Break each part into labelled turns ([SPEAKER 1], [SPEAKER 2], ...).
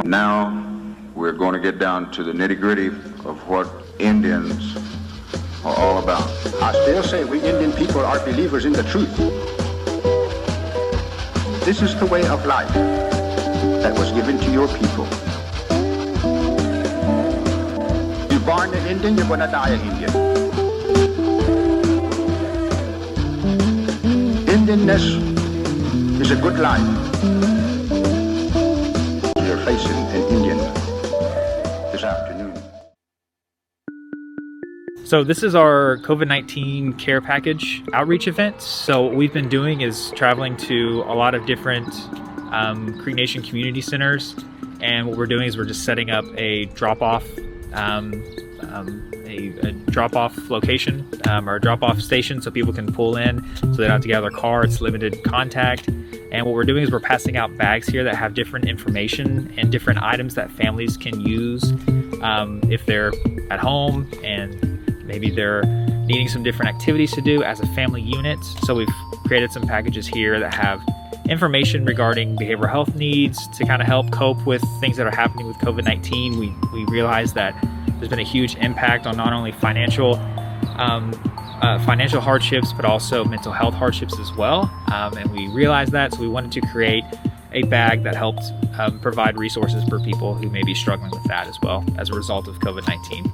[SPEAKER 1] Now we're going to get down to the nitty-gritty of what Indians are all about.
[SPEAKER 2] I still say we Indian people are believers in the truth. This is the way of life that was given to your people. You're born an Indian, you're going to die an Indian. Indianness is a good life. You're facing an Indian this afternoon.
[SPEAKER 3] So this is our COVID-19 care package outreach event. So what we've been doing is traveling to a lot of different Cree Nation community centers, and what we're doing is we're just setting up a drop-off a drop-off location or a drop-off station so people can pull in, so they don't have to get out of their car. It's limited contact. And what we're doing is we're passing out bags here that have different information and different items that families can use if they're at home and maybe they're needing some different activities to do as a family unit. So we've created some packages here that have information regarding behavioral health needs to kind of help cope with things that are happening with COVID-19. We realize that there's been a huge impact on not only financial hardships, but also mental health hardships as well. And we realized that, so we wanted to create a bag that helped provide resources for people who may be struggling with that as well as a result of COVID-19.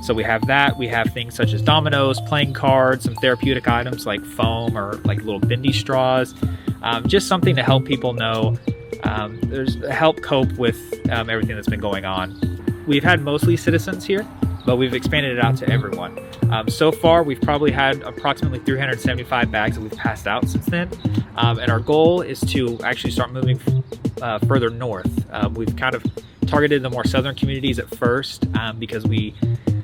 [SPEAKER 3] So we have that. We have things such as dominoes, playing cards, some therapeutic items like foam or like little bendy straws, just something to help people know, help cope with everything that's been going on. We've had mostly citizens here, but we've expanded it out to everyone. So far, we've probably had approximately 375 bags that we've passed out since then. And our goal is to actually start moving further north. We've kind of targeted the more southern communities at first because we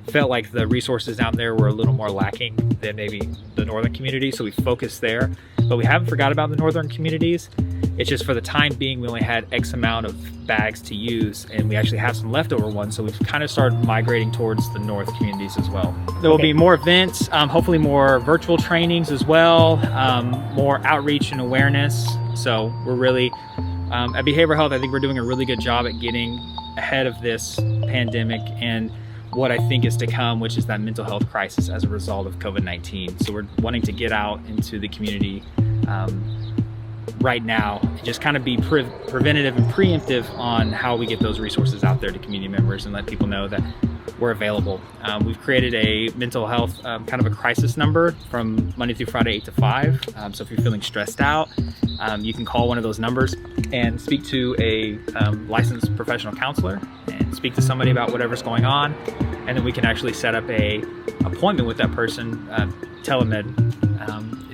[SPEAKER 3] felt like the resources down there were a little more lacking than maybe the northern community, so we focused there. But we haven't forgot about the northern communities. It's just for the time being, we only had X amount of bags to use, and we actually have some leftover ones, so we've kind of started migrating towards the north communities as well. There will be more events, hopefully more virtual trainings as well, more outreach and awareness. So we're really, at Behavioral Health, I think we're doing a really good job at getting ahead of this pandemic and what I think is to come, which is that mental health crisis as a result of COVID-19. So we're wanting to get out into the community right now and just kind of be preventative and preemptive on how we get those resources out there to community members and let people know that we're available. We've created a mental health kind of a crisis number from Monday through Friday, 8 to 5. So if you're feeling stressed out, you can call one of those numbers and speak to a licensed professional counselor and speak to somebody about whatever's going on. And then we can actually set up a appointment with that person, telemed,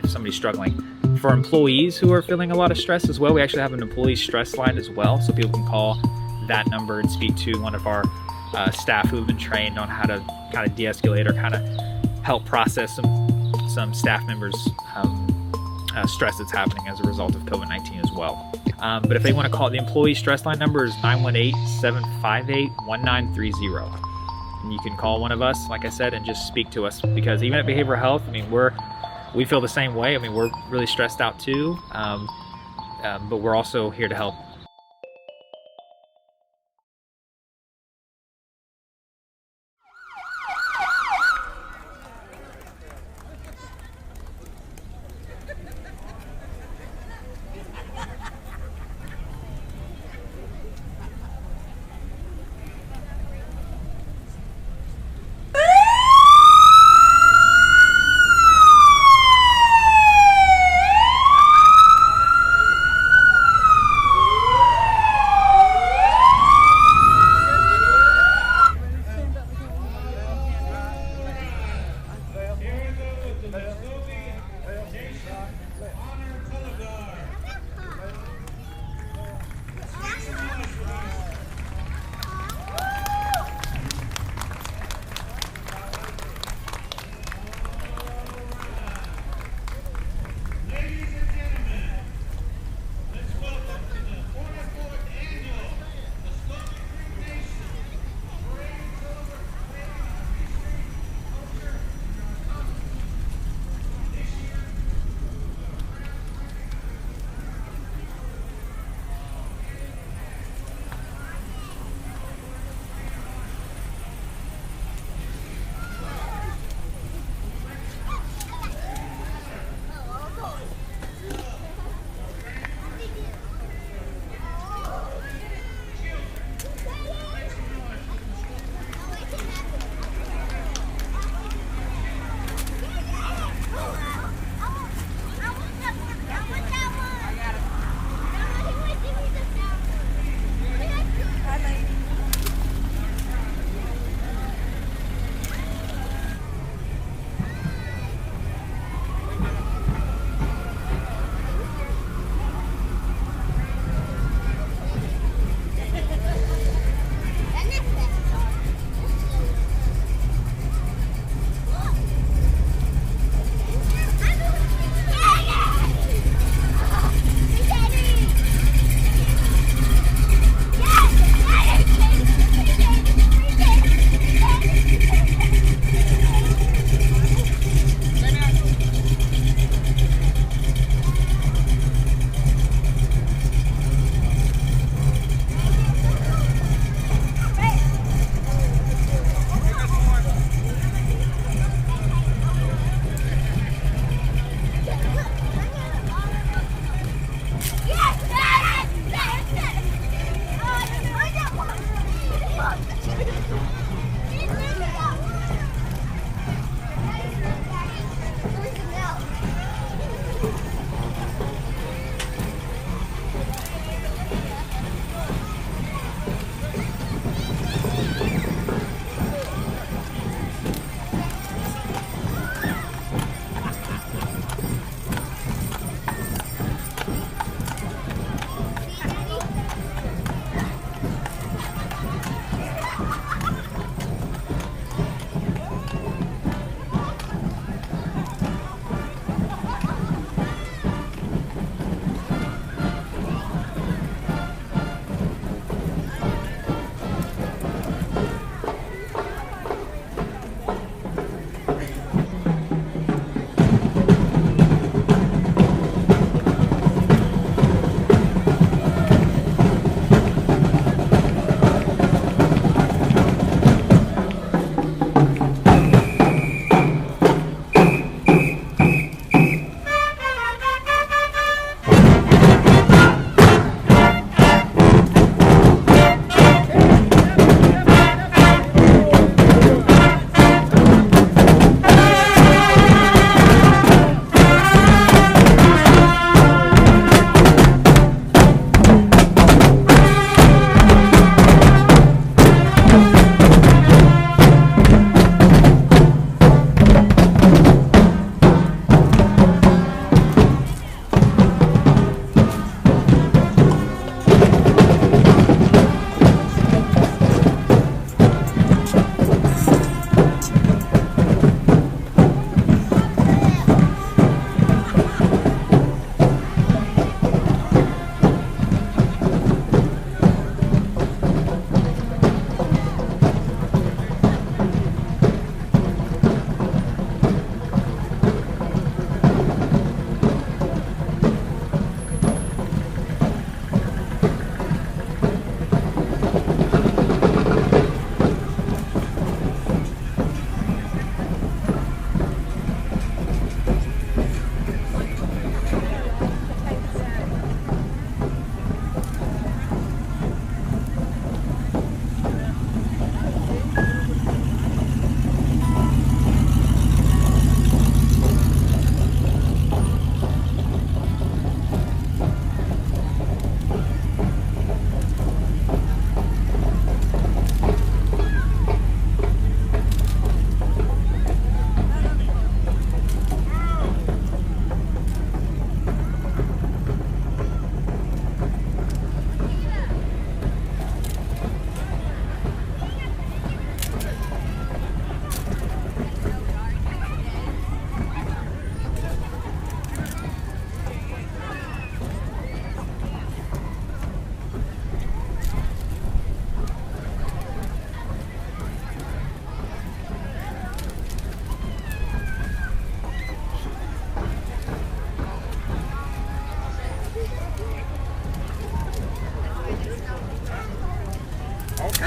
[SPEAKER 3] if somebody's struggling. For employees who are feeling a lot of stress as well, we actually have an employee stress line as well. So people can call that number and speak to one of our staff who have been trained on how to kind of de-escalate or kind of help process some staff members' stress that's happening as a result of COVID-19 as well. But if they want to call, the employee stress line number is 918-758-1930. And you can call one of us, like I said, and just speak to us, because even at Behavioral Health, I mean, we feel the same way. I mean, we're really stressed out too, but we're also here to help.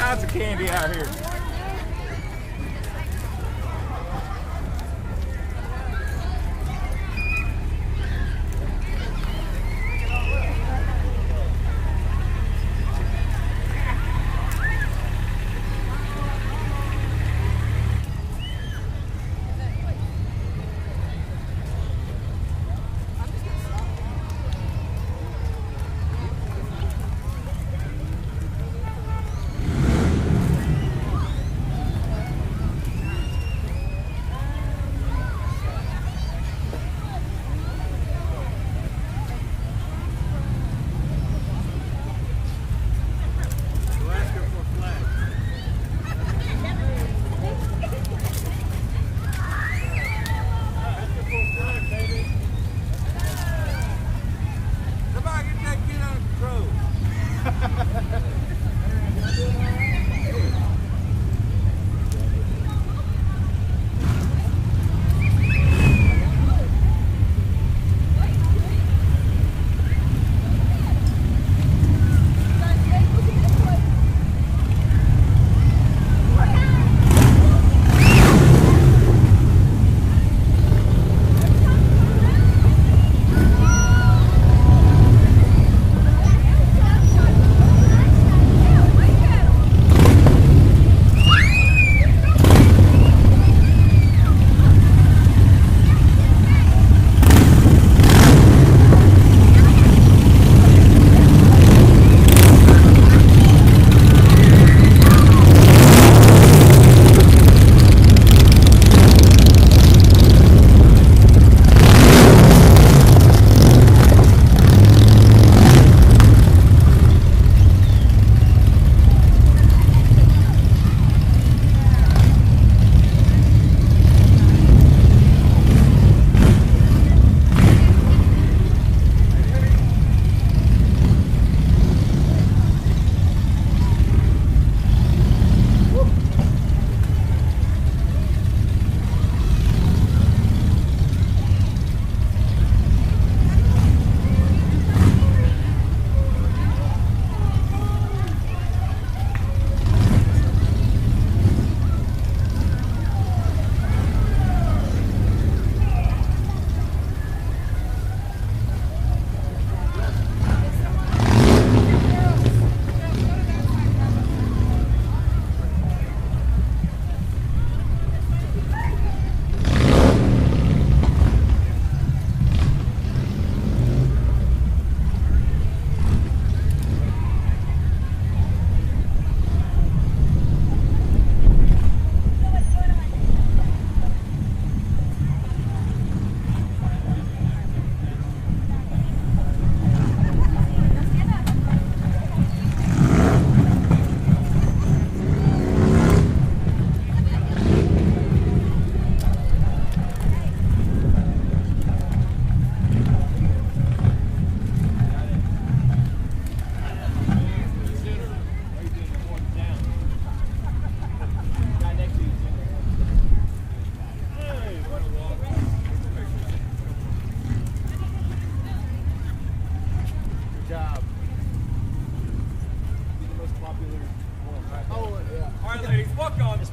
[SPEAKER 4] kinds of candy out here.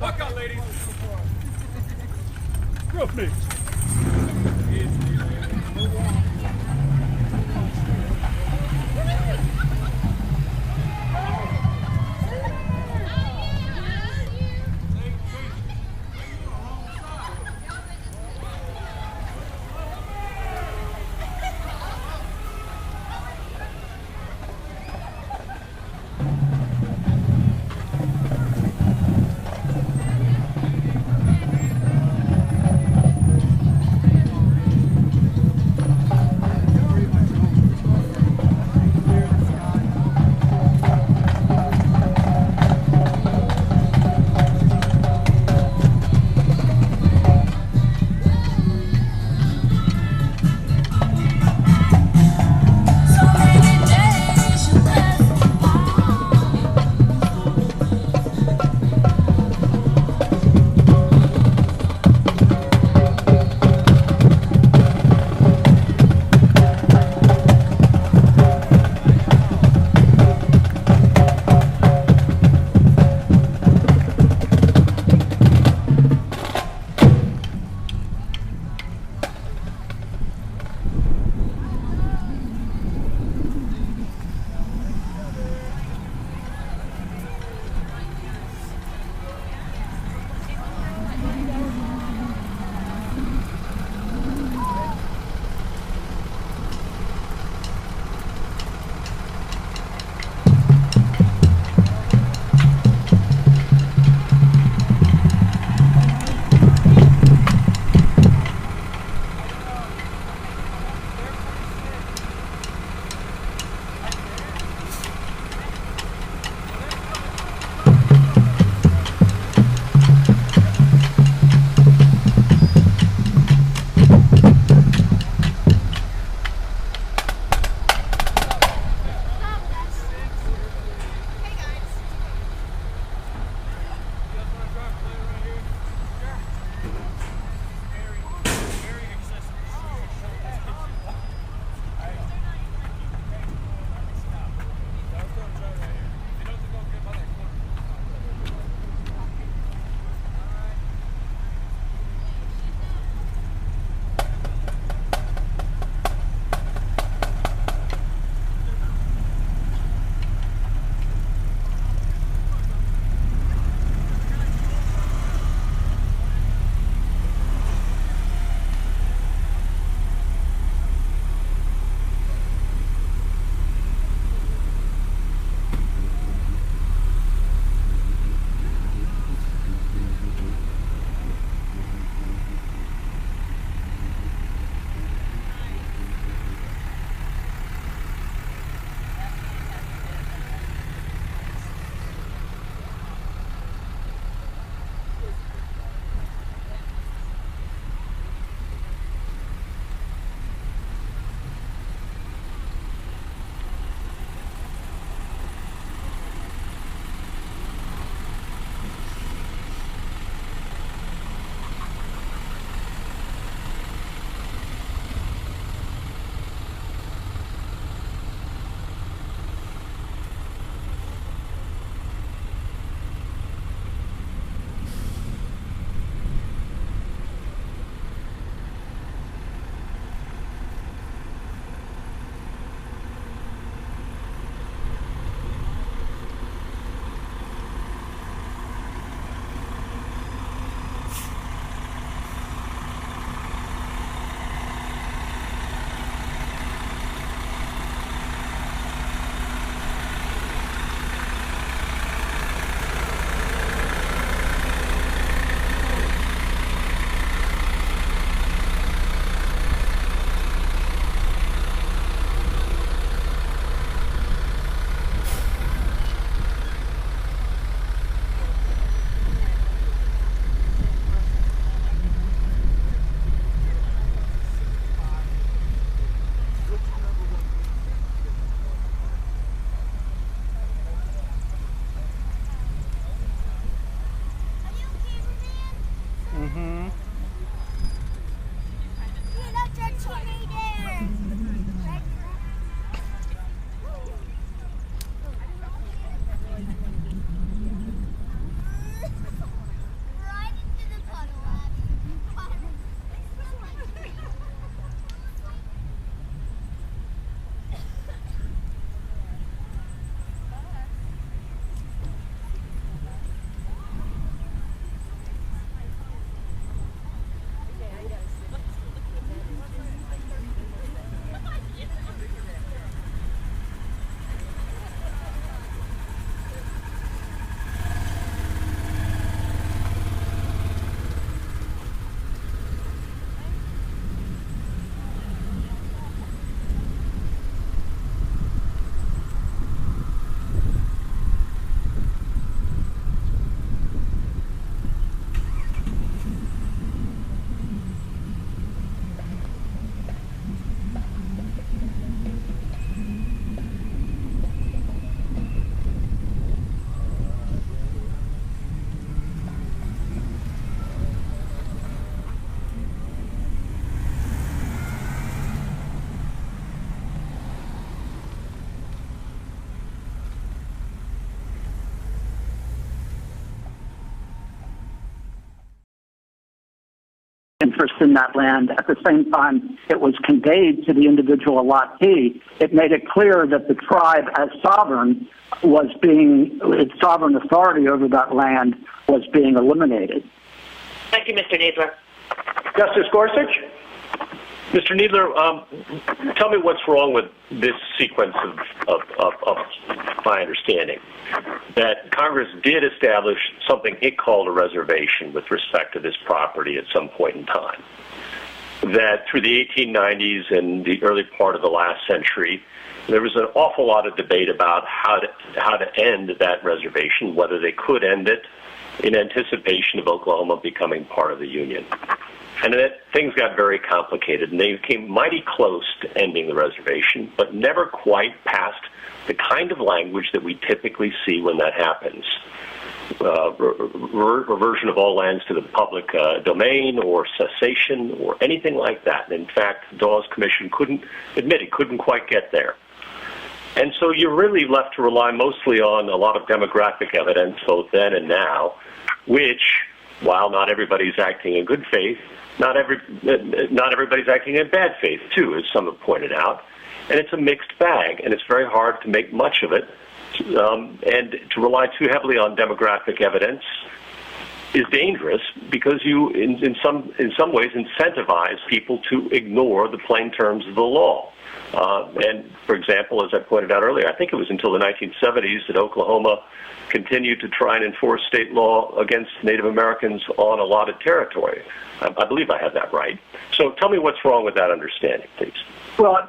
[SPEAKER 4] Walk on, ladies. Rough mix.
[SPEAKER 2] interest in that land. At the same time, it was conveyed to the individual allottee. It made it clear that the tribe, as sovereign, its sovereign authority over that land was being eliminated.
[SPEAKER 5] Thank you, Mr. Kneedler.
[SPEAKER 6] Justice Gorsuch?
[SPEAKER 7] Mr. Kneedler, tell me what's wrong with this sequence of my understanding, that Congress did establish something it called a reservation with respect to this property at some point in time, that through the 1890s and the early part of the last century, there was an awful lot of debate about how to end that reservation, whether they could end it in anticipation of Oklahoma becoming part of the Union. And that things got very complicated, and they came mighty close to ending the reservation, but never quite past the kind of language that we typically see when that happens. Reversion of all lands to the public domain, or cessation, or anything like that. And in fact, Dawes Commission couldn't quite get there. And so you're really left to rely mostly on a lot of demographic evidence, both then and now, which, while not everybody's acting in good faith, not everybody's acting in bad faith, too, as some have pointed out. And it's a mixed bag, and it's very hard to make much of it. And to rely too heavily on demographic evidence is dangerous, because you, in some ways, incentivize people to ignore the plain terms of the law. And, for example, as I pointed out earlier, I think it was until the 1970s that Oklahoma continued to try and enforce state law against Native Americans on allotted territory. I believe I have that right. So tell me what's wrong with that understanding, please.
[SPEAKER 2] Well,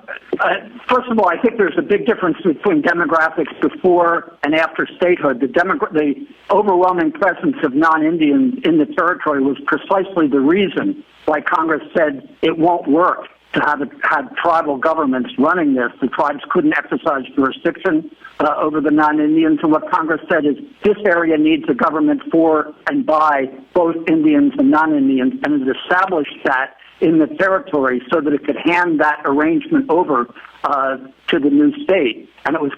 [SPEAKER 2] first of all, I think there's a big difference between demographics before and after statehood. The overwhelming presence of non-Indians in the territory was precisely the reason why Congress said it won't work to have tribal governments running this. The tribes couldn't exercise jurisdiction over the non-Indians, and what Congress said is this area needs a government for and by both Indians and non-Indians, and it established that in the territory so that it could hand that arrangement over to the new state. And it was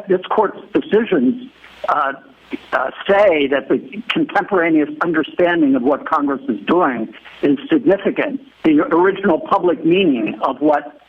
[SPEAKER 2] this court's decisions say that the contemporaneous understanding of what Congress is doing is significant. The original public meaning of what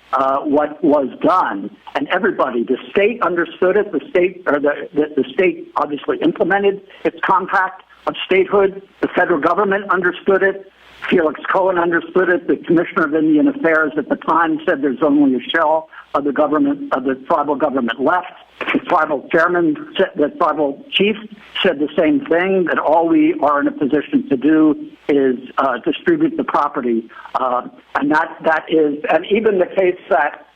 [SPEAKER 2] was done, and everybody, the state understood it. The state obviously implemented its compact of statehood. The federal government understood it. Felix Cohen understood it. The Commissioner of Indian Affairs at the time said there's only a shell of the government, of the tribal government left. The tribal chairman, the tribal chief said the same thing, that all we are in a position to do is distribute the property. And that is, and even the case that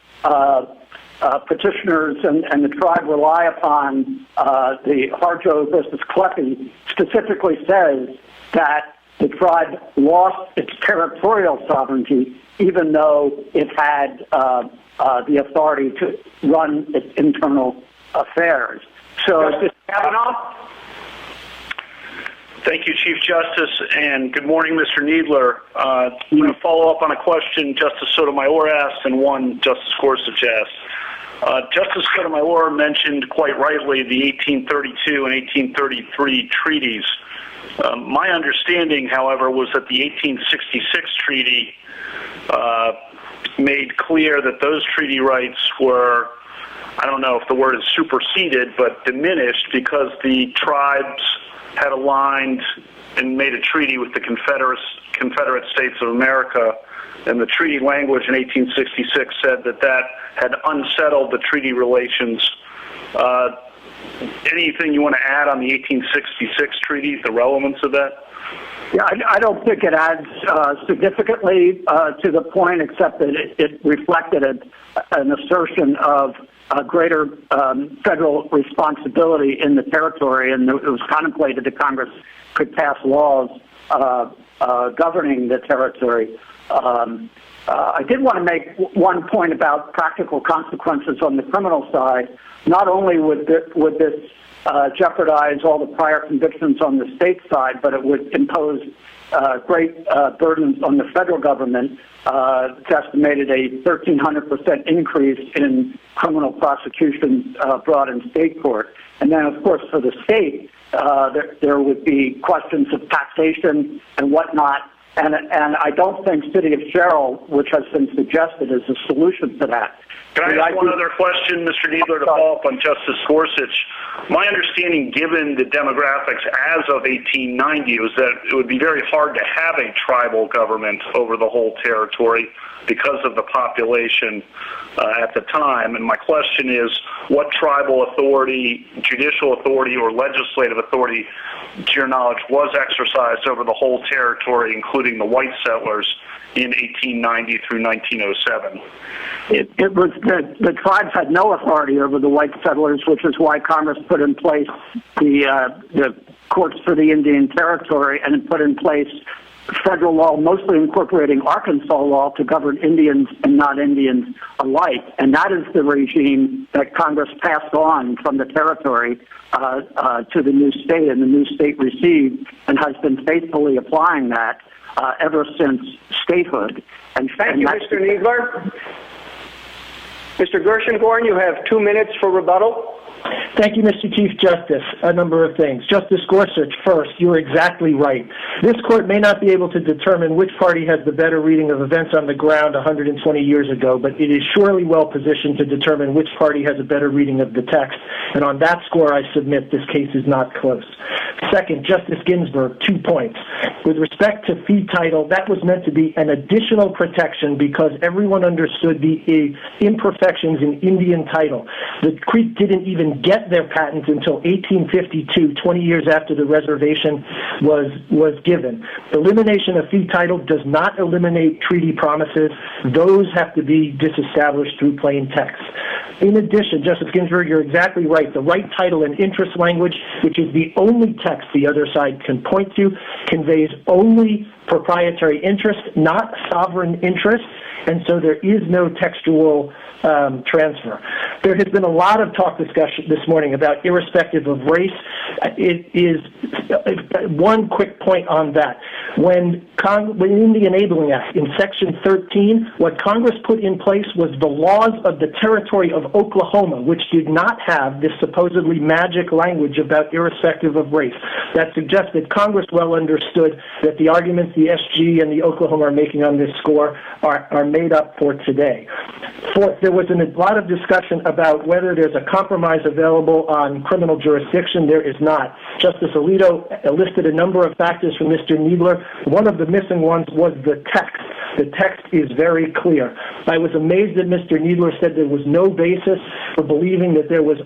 [SPEAKER 2] petitioners and the tribe rely upon, the Harjo versus Kleppe, specifically says that the tribe lost its territorial sovereignty, even though it had the authority to run its internal affairs. So,
[SPEAKER 6] Justice Kavanaugh?
[SPEAKER 8] Thank you, Chief Justice, and good morning, Mr. Kneedler. I'm going to follow up on a question Justice Sotomayor asked and one Justice Gorsuch asked. Justice Sotomayor mentioned quite rightly the 1832 and 1833 treaties. My understanding, however, was that the 1866 treaty made clear that those treaty rights were, I don't know if the word is superseded, but diminished, because the tribes had aligned and made a treaty with the Confederate States of America, and the treaty language in 1866 said that had unsettled the treaty relations. Anything you want to add on the 1866 treaty, the relevance of that?
[SPEAKER 2] Yeah, I don't think it adds significantly to the point, except that it reflected an assertion of a greater federal responsibility in the territory, and it was contemplated that Congress could pass laws governing the territory. I did want to make one point about practical consequences on the criminal side. Not only would this jeopardize all the prior convictions on the state side, but it would impose great burdens on the federal government. It's estimated a 1,300% increase in criminal prosecutions brought in state court. And then, of course, for the state, there would be questions of taxation and whatnot. And I don't think City of Sherrill, which has been suggested, is a solution to that.
[SPEAKER 8] Can I ask one other question, Mr. Needler, to follow up on Justice Gorsuch? My understanding, given the demographics as of 1890, was that it would be very hard to have a tribal government over the whole territory because of the population at the time. And my question is, what tribal authority, judicial authority, or legislative authority, to your knowledge, was exercised over the whole territory, including the white settlers, in 1890 through 1907?
[SPEAKER 2] It was the tribes had no authority over the white settlers, which is why Congress put in place the courts for the Indian Territory and put in place federal law, mostly incorporating Arkansas law, to govern Indians and not Indians alike. And that is the regime that Congress passed on from the territory to the new state, and the new state received and has been faithfully applying that ever since statehood.
[SPEAKER 6] Thank you, Mr. Needler. Mr. Gershengorn, you have 2 minutes for rebuttal.
[SPEAKER 9] Thank you, Mr. Chief Justice. A number of things. Justice Gorsuch, first, you're exactly right. This court may not be able to determine which party has the better reading of events on the ground 120 years ago, but it is surely well positioned to determine which party has a better reading of the text. And on that score, I submit this case is not close. Second, Justice Ginsburg, 2 points. With respect to fee title, that was meant to be an additional protection because everyone understood the imperfections in Indian title. The Creek didn't even get their patent until 1852, 20 years after the reservation was given. Elimination of fee title does not eliminate treaty promises. Those have to be disestablished through plain text. In addition, Justice Ginsburg, you're exactly right. The right title and interest language, which is the only text the other side can point to, conveys only proprietary interest, not sovereign interest, and so there is no textual transfer. There has been a lot of discussion this morning about irrespective of race. It is one quick point on that. When in the Enabling Act, in Section 13, what Congress put in place was the laws of the territory of Oklahoma, which did not have this supposedly magic language about irrespective of race. That suggests that Congress well understood that the arguments the SG and the Oklahoma are making on this score are made up for today. Fourth, there was a lot of discussion about whether there's a compromise available on criminal jurisdiction. There is not. Justice Alito listed a number of factors from Mr. Needler. One of the missing ones was the text. The text is very clear. I was amazed that Mr. Needler said there was no basis for believing that there was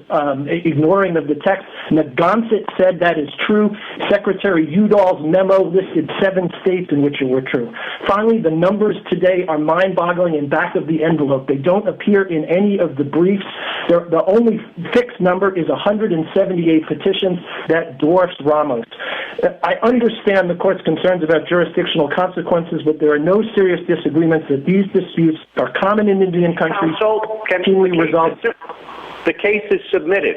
[SPEAKER 9] ignoring of the text. Nagansett said that is true. Secretary Udall's memo listed 7 states in which it were true. Finally, the numbers today are mind-boggling and back of the envelope. They don't appear in any of the briefs. The only fixed number is 178 petitions. That dwarfs Ramos. I understand the court's concerns about jurisdictional consequences, but there are no serious disagreements that these disputes are common in Indian countries.
[SPEAKER 6] Counsel,
[SPEAKER 9] routinely resolved.
[SPEAKER 6] the case is submitted.